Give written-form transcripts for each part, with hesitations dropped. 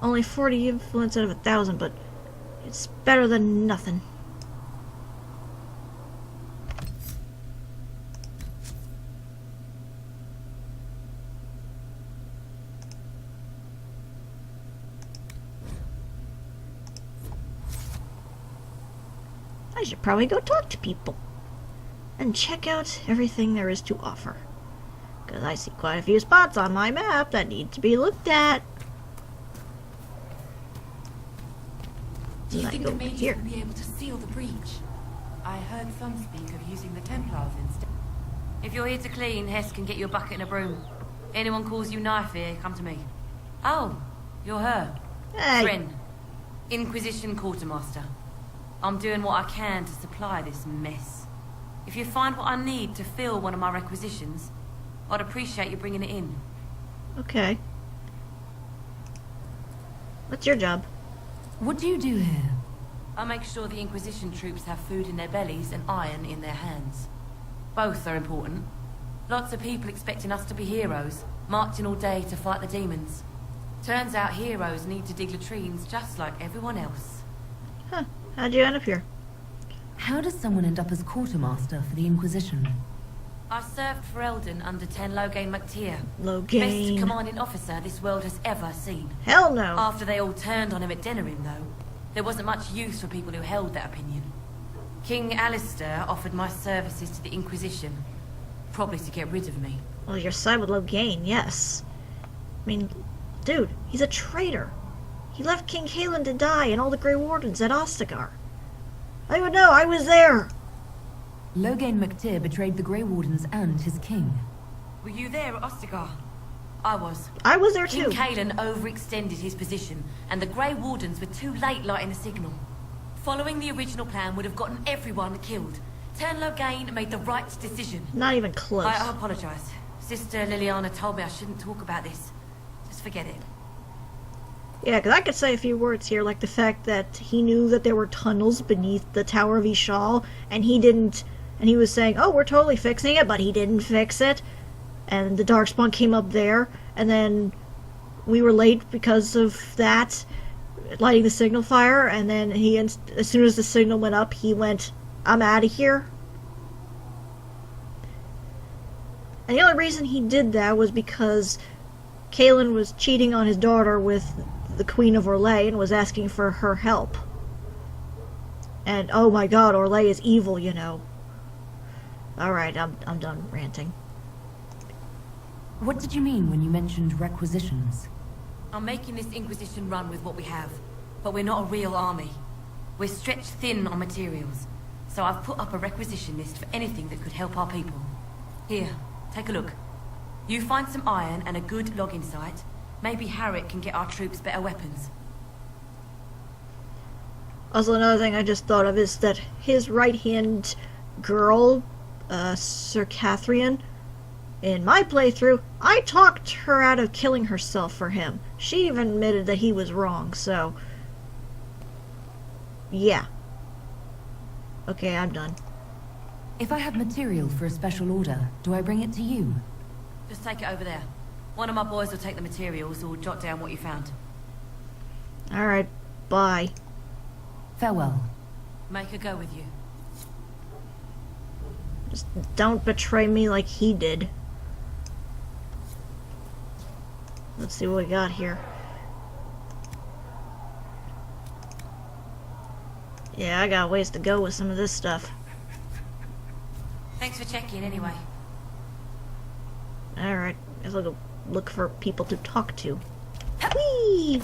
Only 40 influence out of 1,000, but it's better than nothing. I should probably go talk to people and check out everything there is to offer. Because I see quite a few spots on my map that need to be looked at. Do you think the mages will be able to seal the breach? I heard some speak of using the Templars instead. If you're here to clean, Hess can get you a bucket and a broom. Anyone calls you knife here, come to me. Oh, you're her. Hey. Friend. Inquisition Quartermaster. I'm doing what I can to supply this mess. If you find what I need to fill one of my requisitions, I'd appreciate you bringing it in. Okay. What's your job? What do you do here? I make sure the Inquisition troops have food in their bellies and iron in their hands. Both are important. Lots of people expecting us to be heroes, marching all day to fight the demons. Turns out heroes need to dig latrines just like everyone else. Huh. How'd you end up here? How does someone end up as quartermaster for the Inquisition? I served for Eldon under 10 Logain MacTier. Logain. Best commanding officer this world has ever seen. Hell no. After they all turned on him at Denerim, though, there wasn't much use for people who held that opinion. King Alistair offered my services to the Inquisition, probably to get rid of me. Well, your side with Logain, yes. I mean, dude, he's a traitor. He left King Cailan to die and all the Grey Wardens at Ostagar. I would know, I was there! Logain MacTier betrayed the Grey Wardens and his king. Were you there at Ostagar? I was. I was there King too. Cailan overextended his position, and the Grey Wardens were too late lighting the signal. Following the original plan would have gotten everyone killed. Turn Logain made the right decision. Not even close. I apologize. Sister Liliana told me I shouldn't talk about this. Just forget it. Yeah, because I could say a few words here, like the fact that he knew that there were tunnels beneath the Tower of Ishal, and he didn't, and he was saying, oh, we're totally fixing it, but he didn't fix it, and the Darkspawn came up there, and then we were late because of that, lighting the signal fire, and then he, as soon as the signal went up, he went, I'm out of here. And the only reason he did that was because Cailan was cheating on his daughter with the Queen of Orlais and was asking for her help. And oh my god, Orlais is evil, you know. Alright, I'm done ranting. What did you mean when you mentioned requisitions? I'm making this Inquisition run with what we have, but we're not a real army. We're stretched thin on materials, so I've put up a requisition list for anything that could help our people. Here, take a look. You find some iron and a good login site, maybe Varric can get our troops better weapons. Also, another thing I just thought of is that his right-hand girl, Sir Catherine, in my playthrough, I talked her out of killing herself for him. She even admitted that he was wrong, so... yeah. Okay, I'm done. If I have material for a special order, do I bring it to you? Just take it over there. One of my boys will take the materials or jot down what you found. Alright, bye. Farewell. Make her go with you. Just don't betray me like he did. Let's see what we got here. Yeah, I got ways to go with some of this stuff. Thanks for checking anyway. Alright, guess I'll go look for people to talk to. Whee!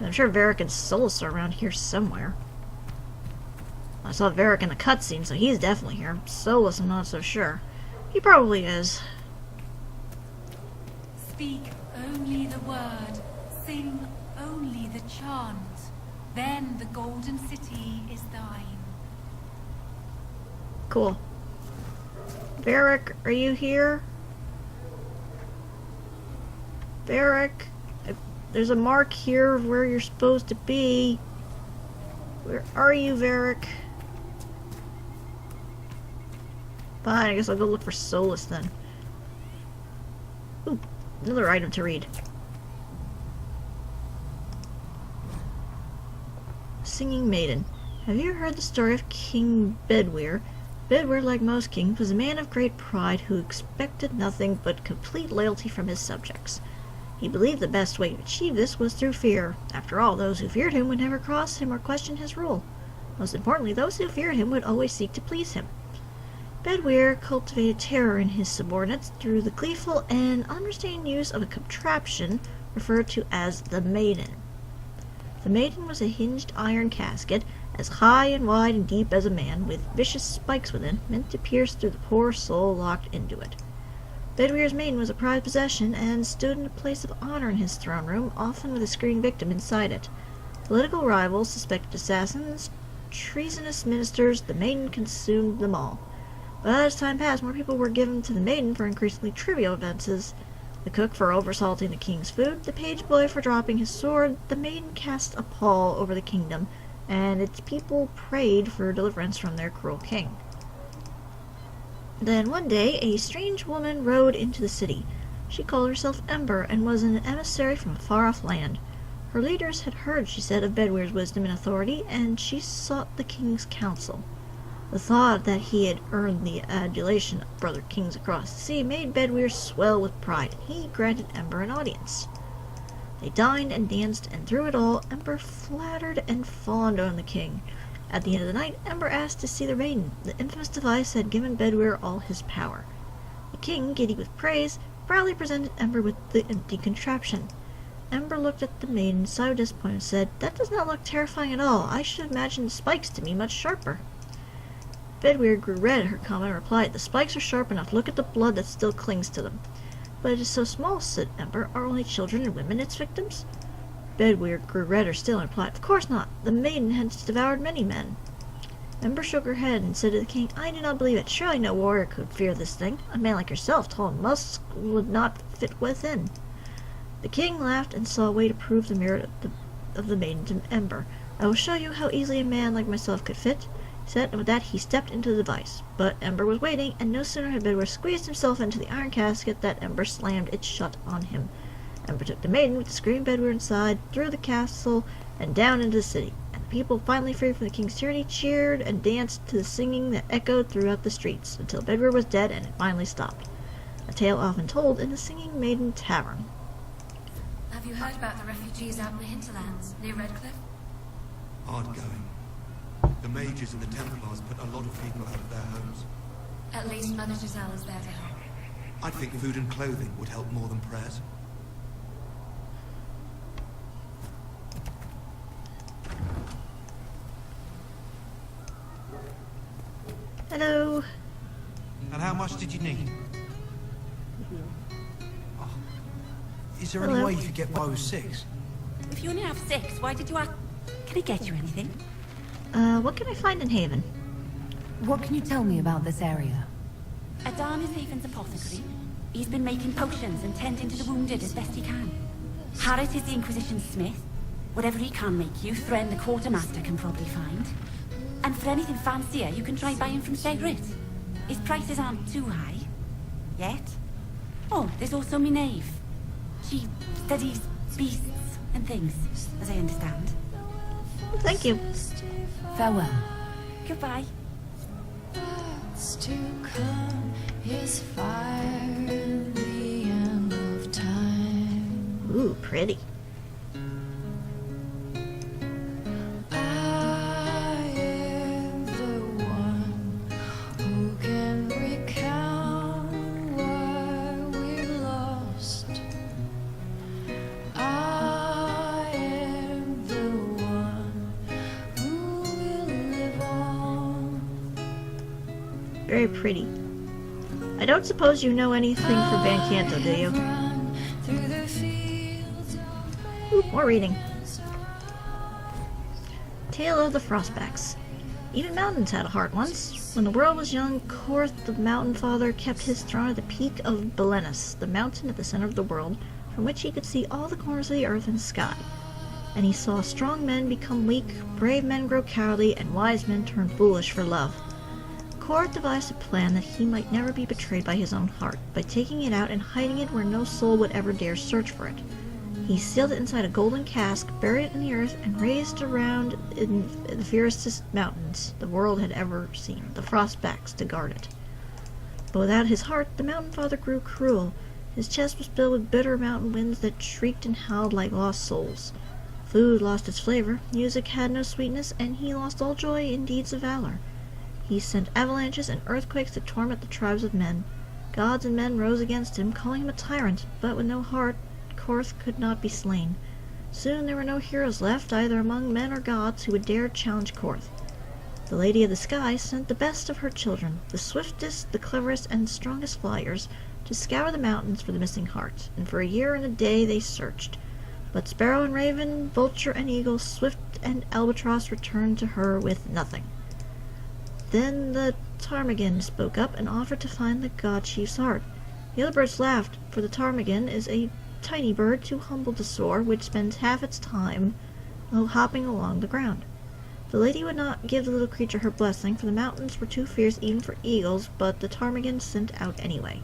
I'm sure Varric and Solus are around here somewhere. I saw Varric in the cutscene, so he's definitely here. Solus, I'm not so sure. He probably is. Speak only the word, sing only the chant. Then the golden city is thine. Cool. Varric, are you here? Varric, there's a mark here of where you're supposed to be. Where are you, Varric? Fine, I guess I'll go look for Solus then. Ooh, another item to read. Singing Maiden. Have you heard the story of King Bedwyr? Bedwyr, like most kings, was a man of great pride who expected nothing but complete loyalty from his subjects. He believed the best way to achieve this was through fear. After all, those who feared him would never cross him or question his rule. Most importantly, those who feared him would always seek to please him. Bedwyr cultivated terror in his subordinates through the gleeful and unrestrained use of a contraption referred to as the Maiden. The Maiden was a hinged iron casket, as high and wide and deep as a man, with vicious spikes within, meant to pierce through the poor soul locked into it. Bedwyr's Maiden was a prized possession, and stood in a place of honor in his throne room, often with a screaming victim inside it. Political rivals, suspected assassins, treasonous ministers, the Maiden consumed them all. But as time passed, more people were given to the Maiden for increasingly trivial offenses. The cook for oversalting the king's food, the page boy for dropping his sword. The Maiden cast a pall over the kingdom, and its people prayed for deliverance from their cruel king. Then one day a strange woman rode into the city. She called herself Ember, and was an emissary from a far-off land. Her leaders had heard, she said, of Bedwyr's wisdom and authority, and she sought the king's counsel. The thought that he had earned the adulation of brother kings across the sea made Bedwyr swell with pride, and he granted Ember an audience. They dined and danced, and through it all, Ember flattered and fawned on the king. At the end of the night, Ember asked to see the Maiden. The infamous device had given Bedwyr all his power. The king, giddy with praise, proudly presented Ember with the empty contraption. Ember looked at the Maiden, sighed with disappointment, and said, "That does not look terrifying at all. I should imagine the spikes to be much sharper." Bedwyr grew red at her comment and replied, "The spikes are sharp enough. Look at the blood that still clings to them." "But it is so small," said Ember. "Are only children and women its victims?" Bedwyr grew redder still and replied, "Of course not. The Maiden has devoured many men." Ember shook her head and said to the king, "I do not believe it. Surely no warrior could fear this thing. A man like yourself, tall and muscular, would not fit within." The king laughed and saw a way to prove the merit of the Maiden to Ember. "I will show you how easily a man like myself could fit," he said, and with that he stepped into the device. But Ember was waiting, and no sooner had Bedwyr squeezed himself into the iron casket than Ember slammed it shut on him. Ember took the Maiden with the screaming Bedwyr inside, through the castle, and down into the city, and the people, finally freed from the king's tyranny, cheered and danced to the singing that echoed throughout the streets, until Bedwyr was dead and it finally stopped. A tale often told in the Singing Maiden Tavern. Have you heard about the refugees out in the hinterlands, near Redcliffe? Hard going. The mages and the Templars put a lot of people out of their homes. At least Mother Giselle is there to help. I think food and clothing would help more than prayers. Hello. And how much did you need? Oh. Is there Hello. any way you could get by with 6? If you only have 6, why did you ask? Can I get you anything? What can I find in Haven? What can you tell me about this area? Adan is Haven's apothecary. He's been making potions and tending to the wounded as best he can. Harrit is the Inquisition smith. Whatever he can make you, Thren the quartermaster can probably find. And for anything fancier, you can try buying from Segrit. His prices aren't too high. Yet. Oh, there's also Minave. She studies beasts and things, as I understand. Thank you. Farewell. Goodbye. What's to come is fire in the end of time. Ooh, pretty. I am the one who can recount what we lost. I am the one who will live on. Very pretty. I don't suppose you know anything from Van Canto, do you? Run through the fields of Ooh, more reading. Tale of the Frostbacks. Even mountains had a heart once. When the world was young, Korth the Mountain Father kept his throne at the peak of Belenus, the mountain at the center of the world, from which he could see all the corners of the earth and sky. And he saw strong men become weak, brave men grow cowardly, and wise men turn foolish for love. Korth devised a plan that he might never be betrayed by his own heart, by taking it out and hiding it where no soul would ever dare search for it. He sealed it inside a golden cask, buried it in the earth, and raised around in the fiercest mountains the world had ever seen, the Frostbacks, to guard it. But without his heart, the Mountain Father grew cruel. His chest was filled with bitter mountain winds that shrieked and howled like lost souls. Food lost its flavor, music had no sweetness, and he lost all joy in deeds of valor. He sent avalanches and earthquakes to torment the tribes of men. Gods and men rose against him, calling him a tyrant, but with no heart, Korth could not be slain. Soon there were no heroes left, either among men or gods, who would dare challenge Korth. The Lady of the Sky sent the best of her children, the swiftest, the cleverest, and strongest flyers, to scour the mountains for the missing heart, and for a year and a day they searched. But sparrow and raven, vulture and eagle, swift and albatross returned to her with nothing. Then the ptarmigan spoke up and offered to find the god chief's heart. The other birds laughed, for the ptarmigan is a tiny bird too humble to soar, which spends half its time hopping along the ground. The lady would not give the little creature her blessing, for the mountains were too fierce even for eagles, but the ptarmigan sent out anyway.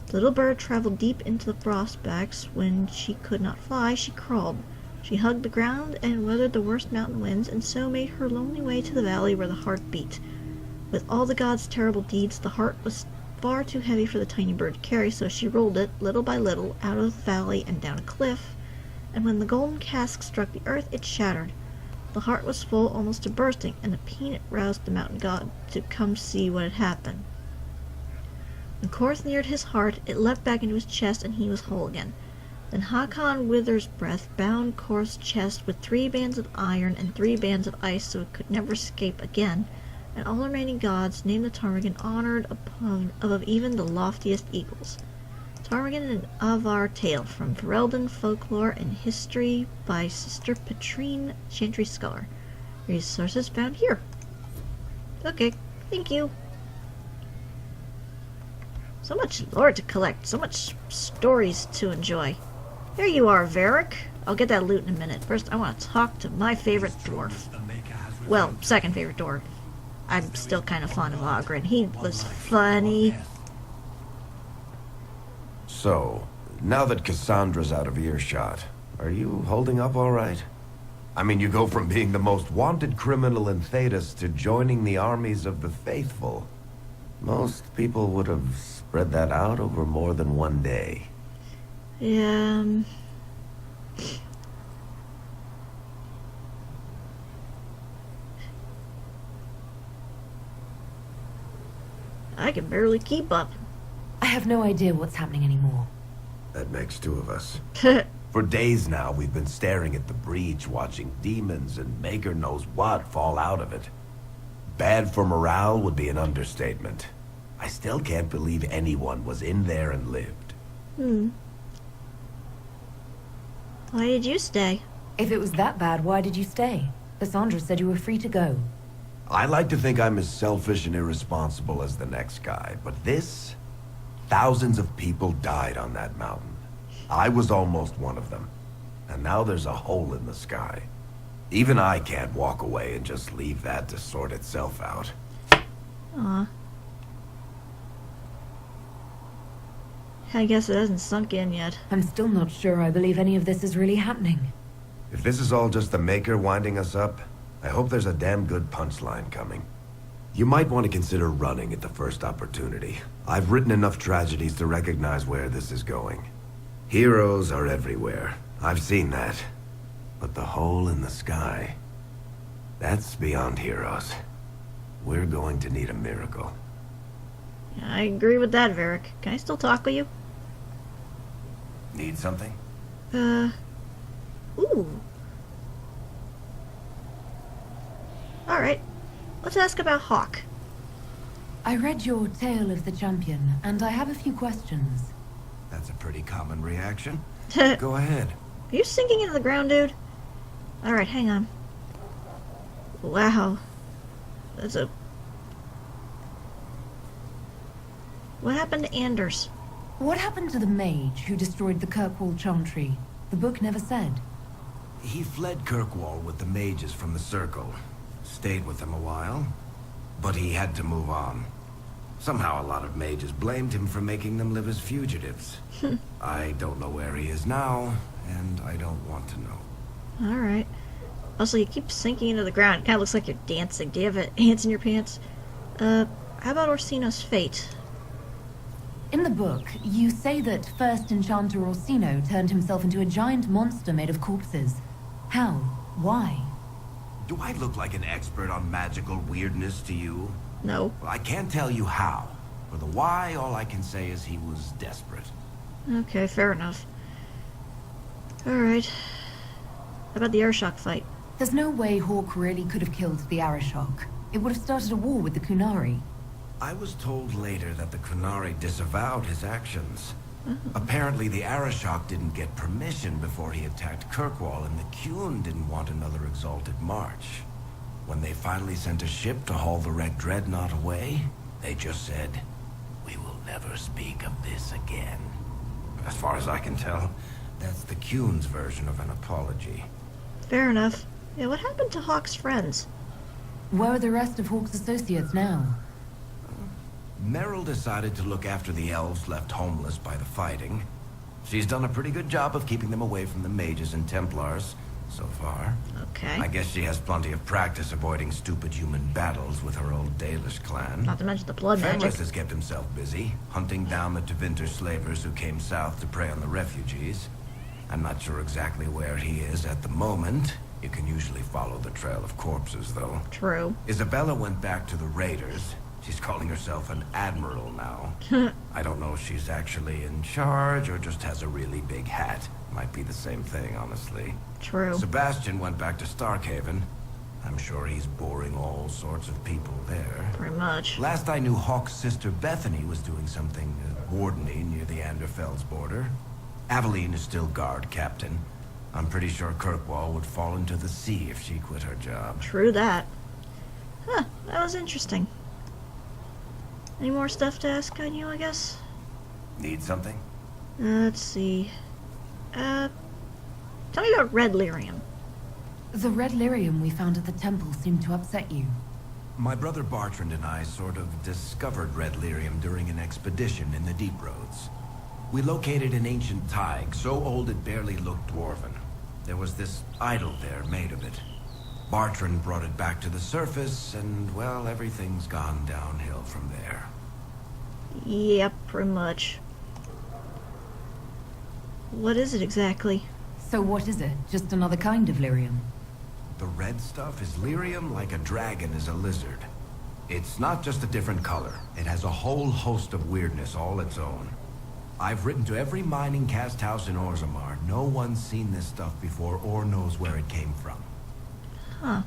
The little bird traveled deep into the frostbacks. When she could not fly, she crawled. She hugged the ground and weathered the worst mountain winds, and so made her lonely way to the valley where the heart beat. With all the gods' terrible deeds, the heart was far too heavy for the tiny bird to carry, so she rolled it, little by little, out of the valley and down a cliff, and when the golden cask struck the earth, it shattered. The heart was full almost to bursting, and the peanut roused the mountain god to come see what had happened. When Korth neared his heart, it leapt back into his chest, and he was whole again. Then Hakon Wither's Breath bound Korth's chest with 3 bands of iron and 3 bands of ice, so it could never escape again, and all the remaining gods named the ptarmigan honored above even the loftiest eagles. Ptarmigan and Avar tale from Ferelden folklore and history by Sister Petrine, Chantry Scholar. Resources found here. Okay, thank you. So much lore to collect, so much stories to enjoy. There you are, Varric. I'll get that loot in a minute. First, I want to talk to my favorite dwarf. Well, second favorite dwarf. I'm still kind of fond of Ogren. He was funny. So, now that Cassandra's out of earshot, are you holding up all right? I mean, you go from being the most wanted criminal in Thedas to joining the armies of the faithful. Most people would have spread that out over more than one day. Yeah, I can barely keep up. I have no idea what's happening anymore. That makes 2 of us. For days now, we've been staring at the breach, watching demons and Maker knows what fall out of it. Bad for morale would be an understatement. I still can't believe anyone was in there and lived. Why did you stay? If it was that bad, why did you stay? Cassandra said you were free to go. I like to think I'm as selfish and irresponsible as the next guy, but this... Thousands of people died on that mountain. I was almost one of them. And now there's a hole in the sky. Even I can't walk away and just leave that to sort itself out. Aw. I guess it hasn't sunk in yet. I'm still not sure I believe any of this is really happening. If this is all just the Maker winding us up, I hope there's a damn good punchline coming. You might want to consider running at the first opportunity. I've written enough tragedies to recognize where this is going. Heroes are everywhere. I've seen that. But the hole in the sky... that's beyond heroes. We're going to need a miracle. I agree with that, Varric. Can I still talk with you? Need something? Ooh. Alright. Let's ask about Hawk. I read your Tale of the Champion, and I have a few questions. That's a pretty common reaction. Are Go ahead. you sinking into the ground, dude? Alright, hang on. Wow. That's a... What happened to Anders? What happened to the mage who destroyed the Kirkwall Chantry? The book never said. He fled Kirkwall with the mages from the Circle. Stayed with them a while, but he had to move on. Somehow a lot of mages blamed him for making them live as fugitives. I don't know where he is now, and I don't want to know. Alright. Also, you keep sinking into the ground. It kind of looks like you're dancing. Do you have ants in your pants? How about Orsino's fate? In the book, you say that first Enchanter Orsino turned himself into a giant monster made of corpses. How? Why? Do I look like an expert on magical weirdness to you? No. Well, I can't tell you how. For the why, all I can say is he was desperate. Okay, fair enough. Alright. How about the Airshok fight? There's no way Hawk really could have killed the Arishok. It would have started a war with the Kunari. I was told later that the Kunari disavowed his actions. Apparently the Arishok didn't get permission before he attacked Kirkwall, and the Qun didn't want another exalted march. When they finally sent a ship to haul the Red Dreadnought away, they just said, "We will never speak of this again." As far as I can tell, that's the Qun's version of an apology. Fair enough. Yeah, what happened to Hawk's friends? Where are the rest of Hawk's associates now? Meryl decided to look after the elves left homeless by the fighting. She's done a pretty good job of keeping them away from the mages and Templars, so far. Okay. I guess she has plenty of practice avoiding stupid human battles with her old Dalish clan. Not to mention the blood magic. Fenris has kept himself busy, hunting down the Tevinter slavers who came south to prey on the refugees. I'm not sure exactly where he is at the moment. You can usually follow the trail of corpses, though. True. Isabella went back to the raiders. She's calling herself an admiral now. I don't know if she's actually in charge or just has a really big hat. Might be the same thing, honestly. True. Sebastian went back to Starkhaven. I'm sure he's boring all sorts of people there. Pretty much. Last I knew, Hawk's sister Bethany was doing something wardeny near the Anderfell's border. Aveline is still guard captain. I'm pretty sure Kirkwall would fall into the sea if she quit her job. True that. Huh, that was interesting. Any more stuff to ask on you, I guess? Need something? Let's see. Tell me about Red Lyrium. The red lyrium we found at the temple seemed to upset you. My brother Bartrand and I sort of discovered Red Lyrium during an expedition in the Deep Roads. We located an ancient Tig, so old it barely looked dwarven. There was this idol there made of it. Bartrand brought it back to the surface, and, well, everything's gone downhill from there. Yep, pretty much. What is it exactly? So what is it? Just another kind of lyrium? The red stuff is lyrium like a dragon is a lizard. It's not just a different color. It has a whole host of weirdness all its own. I've written to every mining cast house in Orzammar. No one's seen this stuff before or knows where it came from. Huh.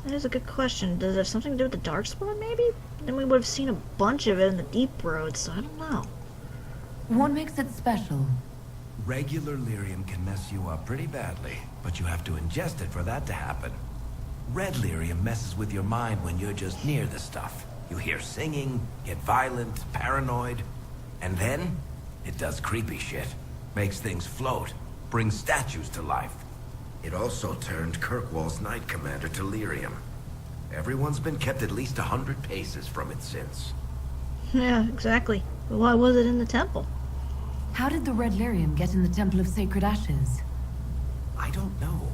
That is a good question. Does it have something to do with the Darkspawn, maybe? Then we would have seen a bunch of it in the Deep Roads, so I don't know. What makes it special? Regular lyrium can mess you up pretty badly, but you have to ingest it for that to happen. Red lyrium messes with your mind when you're just near the stuff. You hear singing, get violent, paranoid, and then it does creepy shit. Makes things float, brings statues to life. It also turned Kirkwall's Knight Commander to lyrium. Everyone's been kept at least 100 paces from it since. Yeah, exactly. But why was it in the temple? How did the red lyrium get in the Temple of Sacred Ashes? I don't know.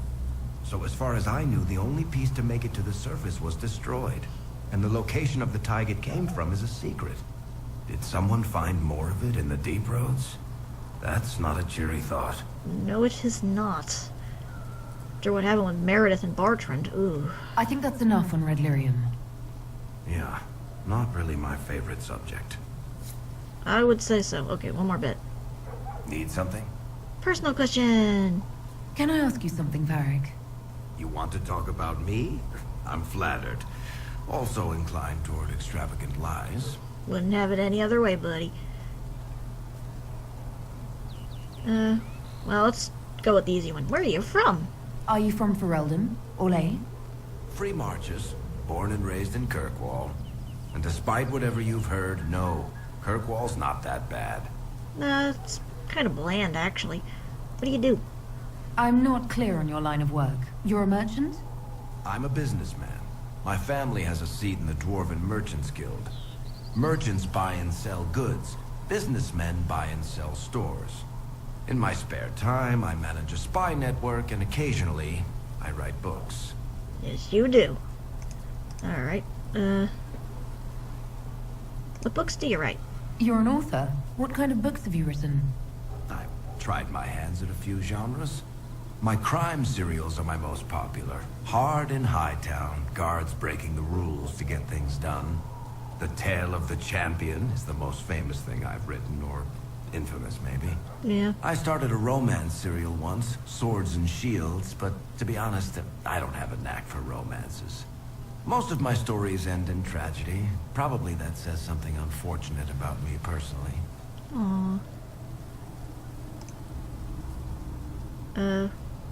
So as far as I knew, the only piece to make it to the surface was destroyed. And the location of the Tig it came from is a secret. Did someone find more of it in the Deep Roads? That's not a cheery thought. No, it is not. After what happened with Meredith and Bartrand, ooh. I think that's enough on red lyrium. Yeah, not really my favorite subject. I would say so. Okay, one more bit. Need something? Personal question. Can I ask you something, Varric? You want to talk about me? I'm flattered. Also inclined toward extravagant lies. Wouldn't have it any other way, buddy. Well, let's go with the easy one. Where are you from? Are you from Ferelden? Olay? Free marches, born and raised in Kirkwall. And despite whatever you've heard, no, Kirkwall's not that bad. It's kind of bland, actually. What do you do? I'm not clear on your line of work. You're a merchant? I'm a businessman. My family has a seat in the Dwarven Merchants Guild. Merchants buy and sell goods. Businessmen buy and sell stores. In my spare time, I manage a spy network, and occasionally, I write books. Yes, you do. Alright, what books do you write? You're an author. What kind of books have you written? I've tried my hands at a few genres. My crime serials are my most popular. Hard in Hightown, guards breaking the rules to get things done. The Tale of the Champion is the most famous thing I've written, or infamous, maybe. Yeah. I started a romance serial once, Swords and Shields, but to be honest, I don't have a knack for romances. Most of my stories end in tragedy. Probably that says something unfortunate about me personally. Aww.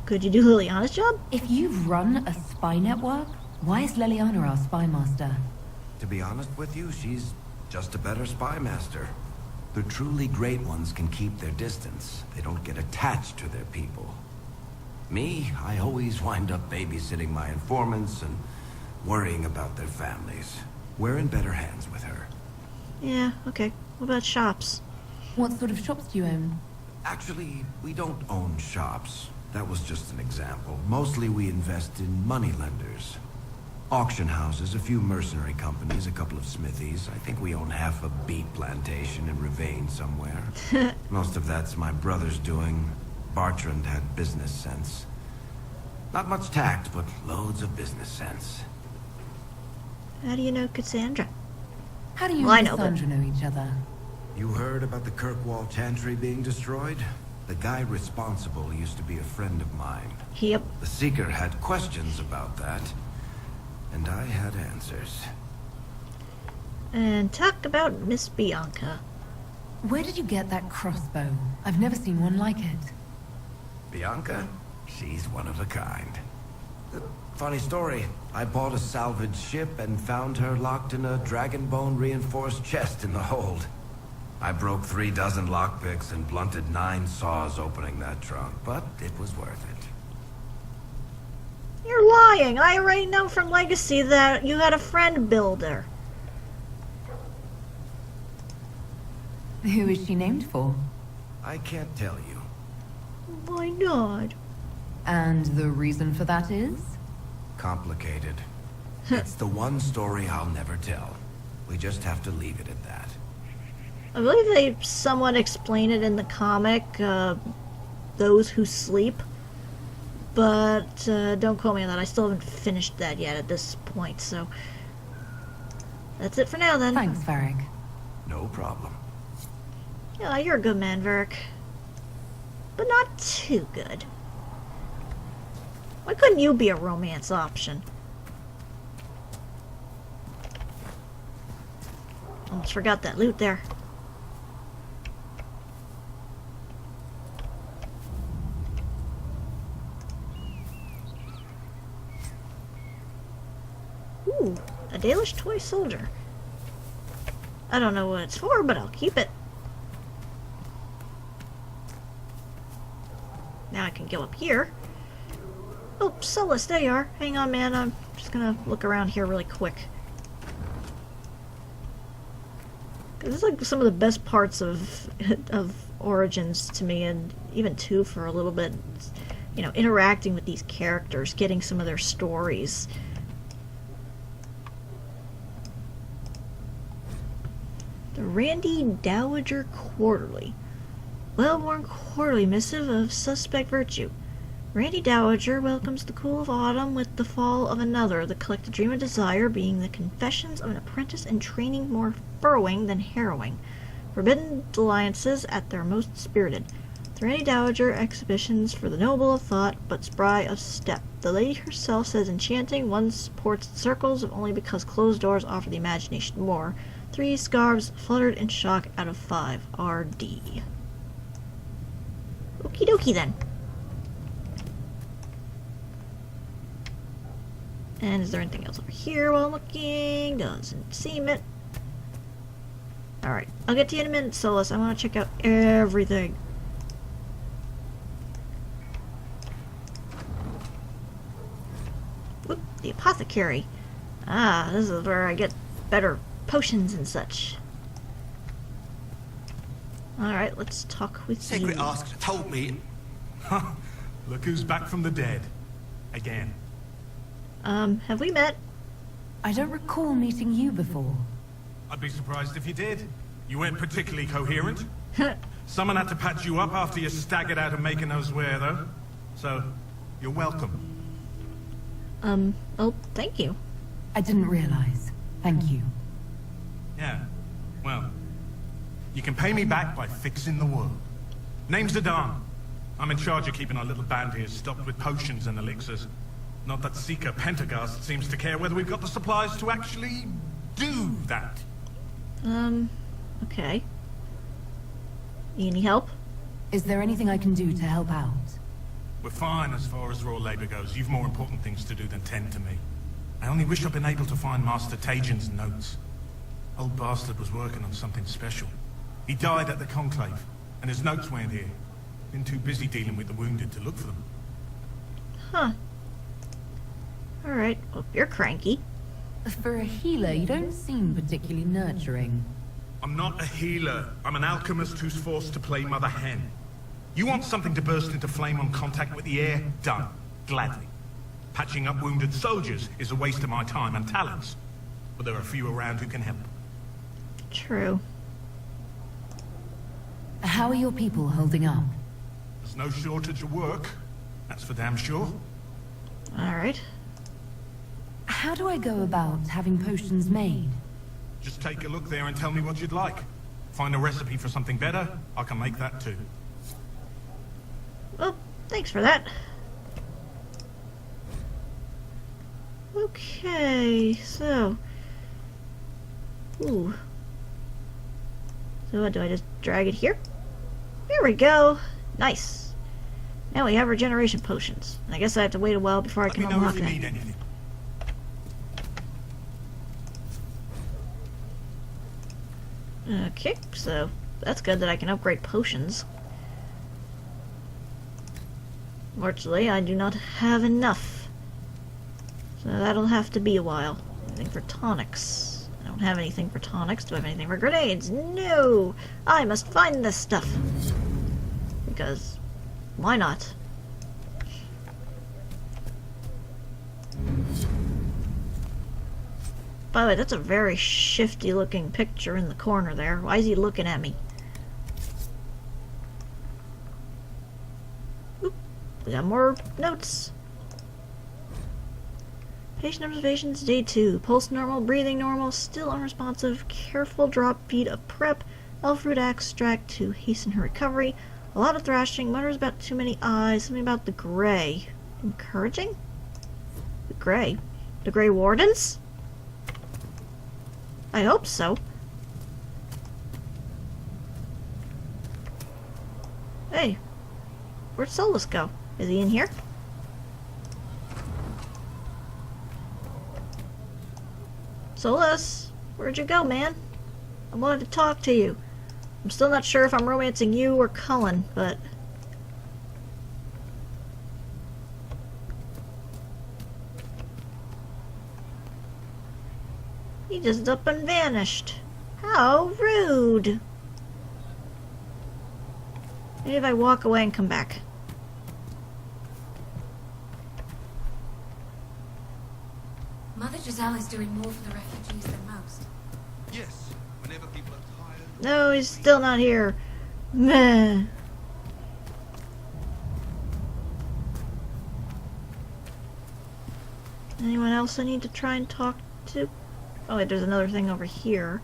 Could you do Liliana's job? If you've run a spy network, why is Liliana our spy master? To be honest with you, she's just a better spy master. The truly great ones can keep their distance. They don't get attached to their people. Me, I always wind up babysitting my informants and worrying about their families. We're in better hands with her. Yeah, okay. What about shops? What sort of shops do you own? Actually, we don't own shops. That was just an example. Mostly we invest in moneylenders. Auction houses, a few mercenary companies, a couple of smithies. I think we own half a beet plantation in Ravane somewhere. Most of that's my brother's doing. Bartrand had business sense. Not much tact, but loads of business sense. How do you know Cassandra? How do you Well, I and know, but- Cassandra know each other? You heard about the Kirkwall Chantry being destroyed? The guy responsible used to be a friend of mine. Yep. The Seeker had questions about that, and I had answers. And talk about Miss Bianca. Where did you get that crossbow? I've never seen one like it. Bianca? She's one of a kind. Funny story. I bought a salvaged ship and found her locked in a dragonbone reinforced chest in the hold. I broke 36 lockpicks and blunted 9 saws opening that trunk, but it was worth it. You're lying! I already know from Legacy that you had a friend builder. Who is she named for? I can't tell you. Why not? And the reason for that is? Complicated. It's the one story I'll never tell. We just have to leave it at that. I believe they somewhat explain it in the comic, Those Who Sleep. But don't quote me on that. I still haven't finished that yet at this point, so... That's it for now, then. Thanks, Varric. No problem. Yeah, you're a good man, Varric. But not too good. Why couldn't you be a romance option? Almost forgot that loot there. Ooh, a Dalish toy soldier. I don't know what it's for, but I'll keep it. Now I can go up here. Oh, Solus, there you are. Hang on, man. I'm just gonna look around here really quick. This is like some of the best parts of Origins to me, and even 2 for a little bit. You know, interacting with these characters, getting some of their stories. The Randy Dowager Quarterly. Well-worn quarterly missive of suspect virtue. Randy Dowager welcomes the cool of autumn with the fall of another, the collected dream and desire being the confessions of an apprentice in training more furrowing than harrowing. Forbidden alliances at their most spirited. The Randy Dowager exhibitions for the noble of thought, but spry of step. The lady herself says enchanting, one supports circles only because closed doors offer the imagination more. 3 scarves fluttered in shock out of 5. RD. Okie dokie then. And is there anything else over here while I'm looking? Doesn't seem it. Alright, I'll get to you in a minute, Solus. I want to check out everything. Whoop, the apothecary. Ah, this is where I get better potions and such. Alright, let's talk with Secret you. asked, told me. Look who's back from the dead. Again. Have we met? I don't recall meeting you before. I'd be surprised if you did. You weren't particularly coherent. Someone had to patch you up after you staggered out of making those wear, though. So, you're welcome. Oh, thank you. I didn't realize. Thank you. Yeah. Well, you can pay me back by fixing the world. Name's Adan. I'm in charge of keeping our little band here stocked with potions and elixirs. Not that Seeker Pentagast seems to care whether we've got the supplies to actually do that. Okay. You need help? Is there anything I can do to help out? We're fine as far as raw labor goes. You've more important things to do than tend to me. I only wish I'd been able to find Master Tajin's notes. Old bastard was working on something special. He died at the Conclave, and his notes weren't here. Been too busy dealing with the wounded to look for them. Huh. Alright, well, you're cranky. For a healer, you don't seem particularly nurturing. I'm not a healer. I'm an alchemist who's forced to play Mother Hen. You want something to burst into flame on contact with the air? Done. Gladly. Patching up wounded soldiers is a waste of my time and talents. But there are a few around who can help. True. How are your people holding up? There's no shortage of work. That's for damn sure. Alright. How do I go about having potions made? Just take a look there and tell me what you'd like. Find a recipe for something better, I can make that too. Well, thanks for that. Okay, so... Ooh. So what, do I just drag it here? There we go! Nice. Now we have regeneration potions. I guess I have to wait a while before I Let can me know unlock if you that. need anything. Okay, so that's good that I can upgrade potions. Fortunately, I do not have enough. So that'll have to be a while. Anything for tonics? I don't have anything for tonics. Do I have anything for grenades? No! I must find this stuff. Because, why not? By the way, that's a very shifty looking picture in the corner there. Why is he looking at me? Oop, we got more notes. Patient observations, day 2. Pulse normal, breathing normal, still unresponsive. Careful drop feed of prep. Elfroot extract to hasten her recovery. A lot of thrashing. Mutters about too many eyes. Something about the Grey. Encouraging? The Grey? The Grey Wardens? I hope so. Hey, where'd Solus go? Is he in here? Solus, where'd you go, man? I wanted to talk to you. I'm still not sure if I'm romancing you or Cullen, but... He just up and vanished. How rude. Maybe if I walk away and come back. Mother Giselle is doing more for the refugees than most. Yes, whenever people are tired. No, he's still not here. Meh. Anyone else I need to try and talk to? Oh wait, there's another thing over here.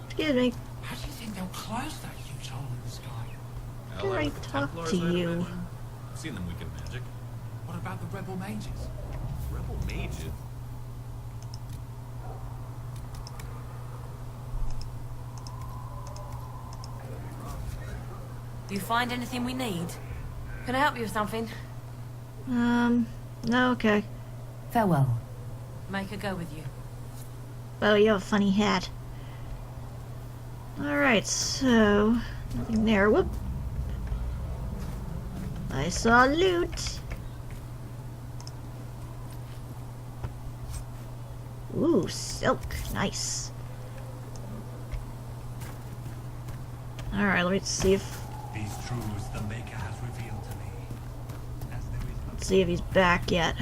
Excuse me. How do you think they'll close that huge hole in the sky? Can I talk to you? I've seen them weaken magic. What about the rebel mages? Rebel mages? You find anything we need? Can I help you with something? No, okay. Farewell. Make a go with you. Oh, you have a funny hat. Alright, so... nothing there. Whoop. I saw loot. Ooh, silk. Nice. Alright, let me see if... These truths the Maker has revealed to me. As there is Let's see if he's back yet.